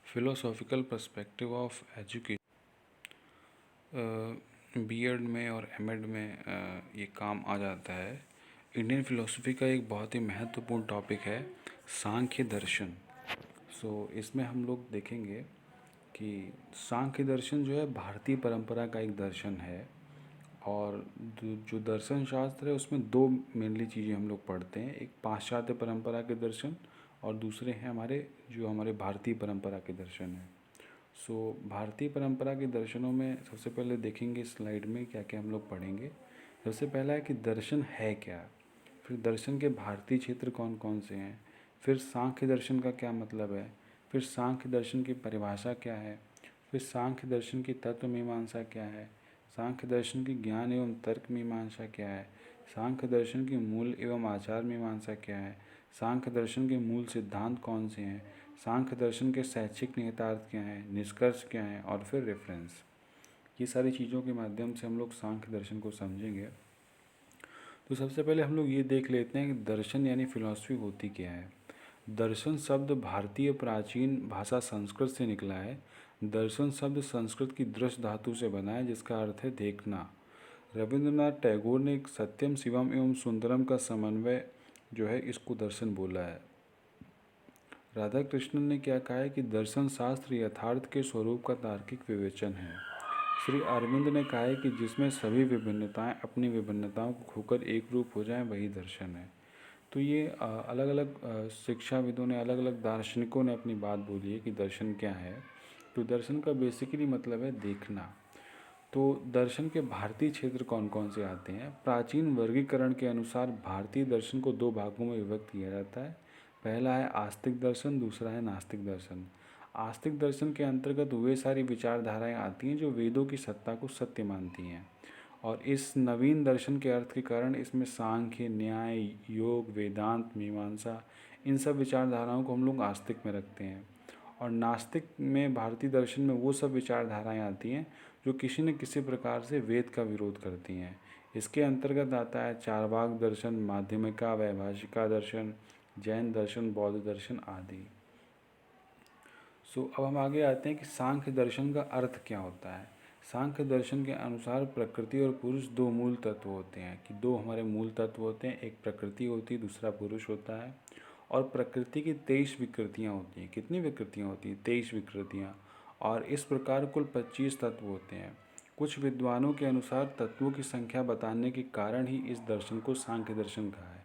Philosophical perspective of education BEd में और MEd में ये काम आ जाता है। इंडियन फिलोसफी का एक बहुत ही महत्वपूर्ण टॉपिक है सांख्य दर्शन। इसमें हम लोग देखेंगे कि सांख्य दर्शन जो है भारतीय परंपरा का एक दर्शन है। और जो दर्शन शास्त्र है उसमें दो मेनली चीज़ें हम लोग पढ़ते हैं, एक पाश्चात्य परंपरा के दर्शन और दूसरे हैं हमारे भारतीय परंपरा के दर्शन हैं। भारतीय परंपरा के दर्शनों में सबसे पहले देखेंगे स्लाइड में क्या क्या हम लोग पढ़ेंगे। सबसे पहला है कि दर्शन है क्या, फिर दर्शन के भारतीय क्षेत्र कौन कौन से हैं, फिर सांख्य दर्शन का क्या मतलब है, फिर सांख्य दर्शन की परिभाषा क्या है, फिर सांख्य दर्शन की तत्व मीमांसा क्या है, सांख्य दर्शन की ज्ञान एवं तर्क मीमांसा क्या है, सांख्य दर्शन की मूल एवं आचार मीमांसा क्या है, सांख्य दर्शन के मूल सिद्धांत कौन से हैं, सांख्य दर्शन के शैक्षिक निहितार्थ क्या हैं, निष्कर्ष क्या हैं और फिर रेफरेंस। ये सारी चीज़ों के माध्यम से हम लोग सांख्य दर्शन को समझेंगे। तो सबसे पहले हम लोग ये देख लेते हैं कि दर्शन यानी फिलॉसफी होती क्या है। दर्शन शब्द भारतीय प्राचीन भाषा संस्कृत से निकला है। दर्शन शब्द संस्कृत की दृश्य धातु से बना है जिसका अर्थ है देखना। रविंद्रनाथ टैगोर ने एक सत्यम शिवम एवं सुंदरम का समन्वय जो है इसको दर्शन बोला है। राधा कृष्णन ने क्या कहा है कि दर्शन शास्त्र यथार्थ के स्वरूप का तार्किक विवेचन है। श्री अरविंद ने कहा है कि जिसमें सभी विभिन्नताएं अपनी विभिन्नताओं को खोकर एक रूप हो जाएं वही दर्शन है। तो ये अलग अलग शिक्षाविदों ने, अलग अलग दार्शनिकों ने अपनी बात बोली है कि दर्शन क्या है। तो दर्शन का बेसिकली मतलब है देखना। तो दर्शन के भारतीय क्षेत्र कौन कौन से आते हैं। प्राचीन वर्गीकरण के अनुसार भारतीय दर्शन को दो भागों में विभक्त किया जाता है। पहला है आस्तिक दर्शन, दूसरा है नास्तिक दर्शन। आस्तिक दर्शन के अंतर्गत वे सारी विचारधाराएं आती हैं जो वेदों की सत्ता को सत्य मानती हैं। और इस नवीन दर्शन के अर्थ के कारण इसमें सांख्य, न्याय, योग, वेदांत, मीमांसा, इन सब विचारधाराओं को हम लोग आस्तिक में रखते हैं। और नास्तिक में भारतीय दर्शन में वो सब विचारधाराएं आती हैं जो किसी न किसी प्रकार से वेद का विरोध करती हैं। इसके अंतर्गत आता है चारवाक दर्शन, माध्यमिका, वैभाषिका दर्शन, जैन दर्शन, बौद्ध दर्शन आदि। अब हम आगे आते हैं कि सांख्य दर्शन का अर्थ क्या होता है। सांख्य दर्शन के अनुसार प्रकृति और पुरुष दो मूल तत्व होते हैं, कि दो हमारे मूल तत्व होते हैं, एक प्रकृति होती है, दूसरा पुरुष होता है। और प्रकृति की 23 विकृतियाँ होती हैं। कितनी विकृतियाँ होती हैं? 23 विकृतियाँ। और इस प्रकार कुल 25 तत्व होते हैं। कुछ विद्वानों के अनुसार तत्वों की संख्या बताने के कारण ही इस दर्शन को सांख्य दर्शन कहा है।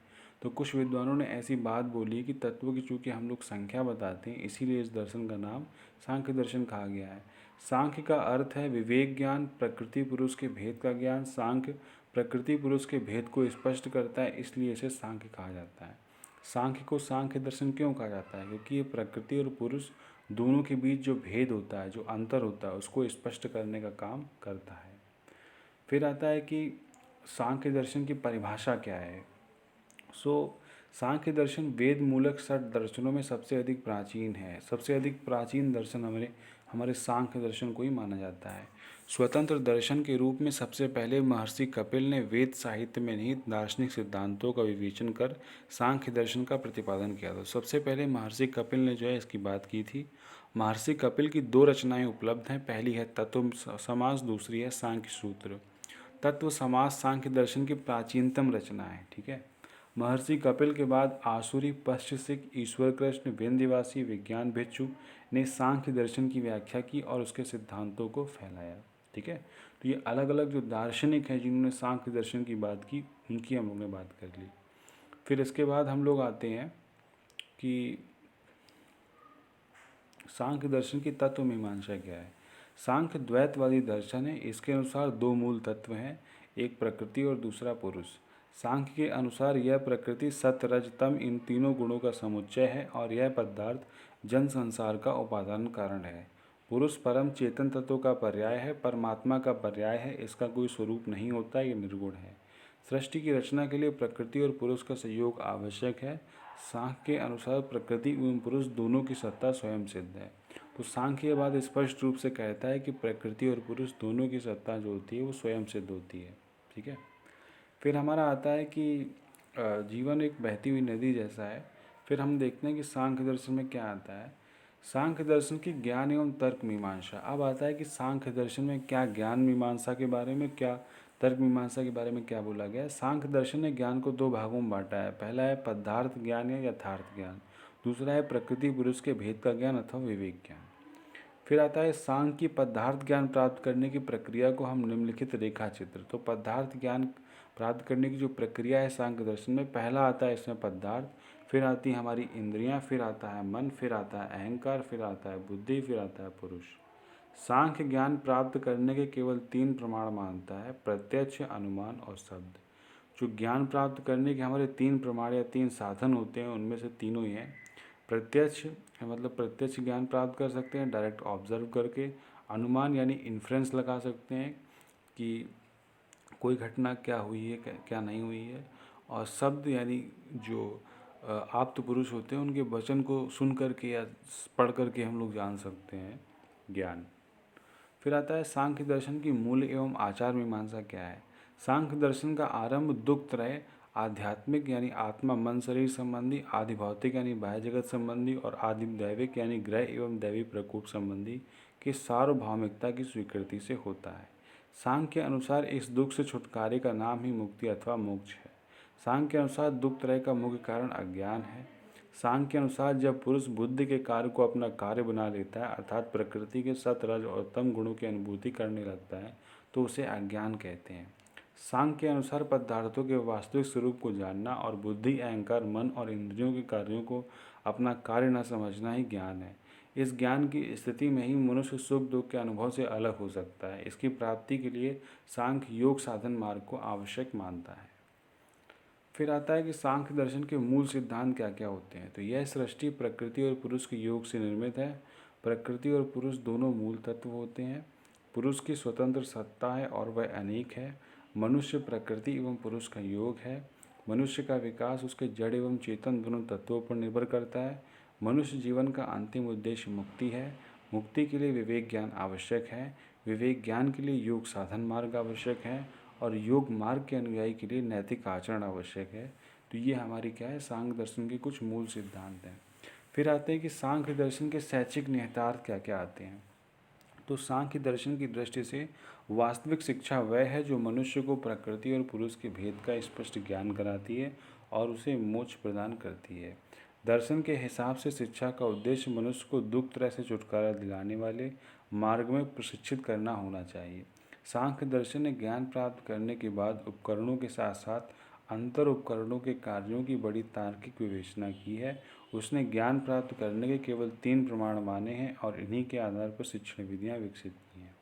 तो कुछ विद्वानों ने ऐसी बात बोली कि तत्वों की चूँकि हम लोग संख्या बताते हैं इसीलिए इस दर्शन का नाम सांख्य दर्शन कहा गया है। सांख्य का अर्थ है विवेक ज्ञान, प्रकृति पुरुष के भेद का ज्ञान। सांख्य प्रकृति पुरुष के भेद को स्पष्ट करता है, इसलिए इसे सांख्य कहा जाता है। सांख्य को सांख्य दर्शन क्यों कहा जाता है? क्योंकि ये प्रकृति और पुरुष दोनों के बीच जो भेद होता है, जो अंतर होता है, उसको स्पष्ट करने का काम करता है। फिर आता है कि सांख्य दर्शन की परिभाषा क्या है। सांख्य दर्शन वेद मूलक 6 दर्शनों में सबसे अधिक प्राचीन है। सबसे अधिक प्राचीन दर्शन हमारे सांख्य दर्शन को ही माना जाता है। स्वतंत्र दर्शन के रूप में सबसे पहले महर्षि कपिल ने वेद साहित्य में निहित दार्शनिक सिद्धांतों का विवेचन कर सांख्य दर्शन का प्रतिपादन किया था। सबसे पहले महर्षि कपिल ने जो है इसकी बात की थी। महर्षि कपिल की 2 रचनाएं उपलब्ध हैं। पहली है तत्व समास, दूसरी है सांख्य सूत्र। तत्व समास सांख्य दर्शन की प्राचीनतम रचना है। ठीक है। महर्षि कपिल के बाद आसुरी, पश्चिसिक, ईश्वर कृष्ण, विंध्यवासी, विज्ञान भिक्षु ने सांख्य दर्शन की व्याख्या की और उसके सिद्धांतों को फैलाया। ठीक है। तो ये अलग अलग जो दार्शनिक हैं जिन्होंने सांख्य दर्शन की बात की, उनकी हम लोग ने बात कर ली। फिर इसके बाद हम लोग आते हैं कि सांख्य दर्शन की तत्व मीमांसा क्या है। सांख्य द्वैतवादी दर्शन है। इसके अनुसार 2 मूल तत्व हैं, एक प्रकृति और दूसरा पुरुष। सांख्य के अनुसार यह प्रकृति सत्य, रज, तम इन तीनों गुणों का समुच्चय है और यह पदार्थ जन संसार का उपादान कारण है। पुरुष परम चेतन तत्व का पर्याय है, परमात्मा का पर्याय है। इसका कोई स्वरूप नहीं होता, ये निर्गुण है। सृष्टि की रचना के लिए प्रकृति और पुरुष का सहयोग आवश्यक है। सांख्य के अनुसार प्रकृति एवं पुरुष दोनों की सत्ता स्वयं सिद्ध है। तो सांख्य ये बात स्पष्ट रूप से कहता है कि प्रकृति और पुरुष दोनों की सत्ता जो होती है वो स्वयं सिद्ध होती है। ठीक है। फिर हमारा आता है कि जीवन एक बहती हुई नदी जैसा है। फिर हम देखते हैं कि सांख्य दर्शन में क्या आता है। सांख्य दर्शन की ज्ञान एवं तर्क मीमांसा। अब आता है कि सांख्य दर्शन में क्या ज्ञान मीमांसा के बारे में, क्या तर्क मीमांसा के बारे में क्या बोला गया है। सांख्य दर्शन ने ज्ञान को दो भागों में बांटा है। पहला है पदार्थ ज्ञान या यथार्थ ज्ञान, दूसरा है प्रकृति पुरुष के भेद का ज्ञान अथवा विवेक ज्ञान। फिर आता है सांख्य की पदार्थ ज्ञान प्राप्त करने की प्रक्रिया को हम निम्नलिखित रेखा चित्र। तो पदार्थ ज्ञान प्राप्त करने की जो प्रक्रिया है सांख्य दर्शन में, पहला आता है इसमें पदार्थ, फिर आती है हमारी इंद्रियां, फिर आता है मन, फिर आता है अहंकार, फिर आता है बुद्धि, फिर आता है पुरुष। सांख्य ज्ञान प्राप्त करने के केवल तीन प्रमाण मानता है, प्रत्यक्ष, अनुमान और शब्द। जो ज्ञान प्राप्त करने के हमारे तीन प्रमाण या तीन साधन होते हैं उनमें से तीनों ही हैं। प्रत्यक्ष मतलब प्रत्यक्ष ज्ञान प्राप्त कर सकते हैं डायरेक्ट ऑब्जर्व करके। अनुमान यानी इन्फ्रेंस लगा सकते हैं कि कोई घटना क्या हुई है क्या नहीं हुई है। और शब्द यानी जो आप्त पुरुष होते हैं उनके वचन को सुन करके या पढ़ करके हम लोग जान सकते हैं ज्ञान। फिर आता है सांख्य दर्शन की मूल एवं आचार मीमांसा क्या है। सांख्य दर्शन का आरंभ दुख त्रय, आध्यात्मिक यानी आत्मा मन शरीर संबंधी, आदि भौतिक यानी बाह्य जगत संबंधी और आदि दैविक यानी ग्रह एवं दैवी प्रकोप संबंधी की सार्वभौमिकता की स्वीकृति से होता है। सांख्य के अनुसार इस दुख से छुटकारे का नाम ही मुक्ति अथवा मोक्ष है। सांख्य के अनुसार दुख त्रय का मुख्य कारण अज्ञान है। सांख्य के अनुसार जब पुरुष बुद्धि के कार्य को अपना कार्य बना लेता है अर्थात प्रकृति के सत रज और तम गुणों की अनुभूति करने लगता है तो उसे अज्ञान कहते हैं। सांख्य के अनुसार पदार्थों के वास्तविक स्वरूप को जानना और बुद्धि अहंकार मन और इंद्रियों के कार्यों को अपना कार्य न समझना ही ज्ञान है। इस ज्ञान की स्थिति में ही मनुष्य सुख दुख के अनुभव से अलग हो सकता है। इसकी प्राप्ति के लिए सांख्य योग साधन मार्ग को आवश्यक मानता है। फिर आता है कि सांख्य दर्शन के मूल सिद्धांत क्या क्या होते हैं। तो यह सृष्टि प्रकृति और पुरुष के योग से निर्मित है। प्रकृति और पुरुष दोनों मूल तत्व होते हैं। पुरुष की स्वतंत्र सत्ता है और वह अनेक है। मनुष्य प्रकृति एवं पुरुष का योग है। मनुष्य का विकास उसके जड़ एवं चेतन दोनों तत्वों पर निर्भर करता है। मनुष्य जीवन का अंतिम उद्देश्य मुक्ति है। मुक्ति के लिए विवेक ज्ञान आवश्यक है। विवेक ज्ञान के लिए योग साधन मार्ग आवश्यक है और योग मार्ग के अनुयायी के लिए नैतिक आचरण आवश्यक है। तो ये हमारी क्या है, सांख्य दर्शन के कुछ मूल सिद्धांत हैं। फिर आते हैं कि सांख्य दर्शन के शैक्षिक निहितार्थ क्या क्या आते हैं। तो सांख्य दर्शन की दृष्टि से वास्तविक शिक्षा वह है जो मनुष्य को प्रकृति और पुरुष के भेद का स्पष्ट ज्ञान कराती है और उसे मोक्ष प्रदान करती है। दर्शन के हिसाब से शिक्षा का उद्देश्य मनुष्य को दुख त्रय से छुटकारा दिलाने वाले मार्ग में प्रशिक्षित करना होना चाहिए। सांख्य दर्शन ने ज्ञान प्राप्त करने के बाद उपकरणों के साथ साथ अंतर उपकरणों के कार्यों की बड़ी तार्किक विवेचना की है। उसने ज्ञान प्राप्त करने के केवल तीन प्रमाण माने हैं और इन्हीं के आधार पर शिक्षण विधियाँ विकसित की हैं।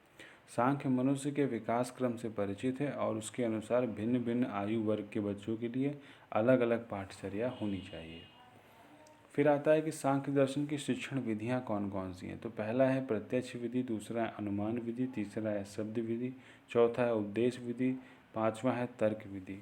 सांख्य मनुष्य के विकास क्रम से परिचित है और उसके अनुसार भिन्न भिन्न आयु वर्ग के बच्चों के लिए अलग अलग पाठचर्या होनी चाहिए। फिर आता है कि सांख्य दर्शन की शिक्षण विधियाँ कौन कौन सी हैं। तो पहला है प्रत्यक्ष विधि, दूसरा है अनुमान विधि, तीसरा है शब्द विधि, चौथा है उपदेश विधि, पांचवा है तर्क विधि।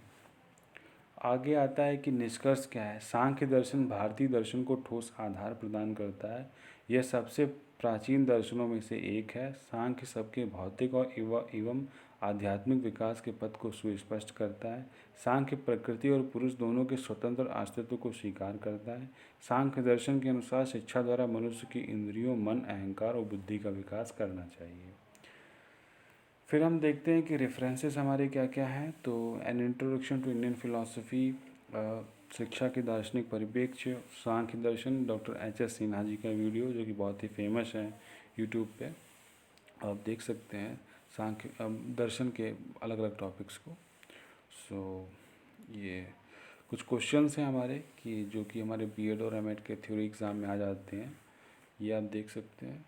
आगे आता है कि निष्कर्ष क्या है। सांख्य दर्शन भारतीय दर्शन को ठोस आधार प्रदान करता है। यह सबसे प्राचीन दर्शनों में से एक है। सांख्य सबके भौतिक और एवं आध्यात्मिक विकास के पथ को सुस्पष्ट करता है। सांख्य प्रकृति और पुरुष दोनों के स्वतंत्र अस्तित्व को स्वीकार करता है। सांख्य दर्शन के अनुसार शिक्षा द्वारा मनुष्य की इंद्रियों मन अहंकार और बुद्धि का विकास करना चाहिए। फिर हम देखते हैं कि रेफरेंसेस हमारे क्या क्या हैं। तो an introduction to Indian philosophy, शिक्षा के दार्शनिक परिप्रेक्ष्य, सांख्य दर्शन, डॉक्टर एच.एस. सिन्हा जी का वीडियो जो कि बहुत ही फेमस है यूट्यूब पे, आप देख सकते हैं सांख्य दर्शन के अलग अलग टॉपिक्स को। सो ये कुछ क्वेश्चंस हैं हमारे कि जो कि हमारे बीएड और एमएड के थ्योरी एग्ज़ाम में आ जाते हैं, ये आप देख सकते हैं।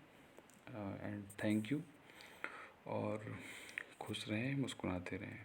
एंड थैंक यू और खुश रहें, मुस्कुराते रहें।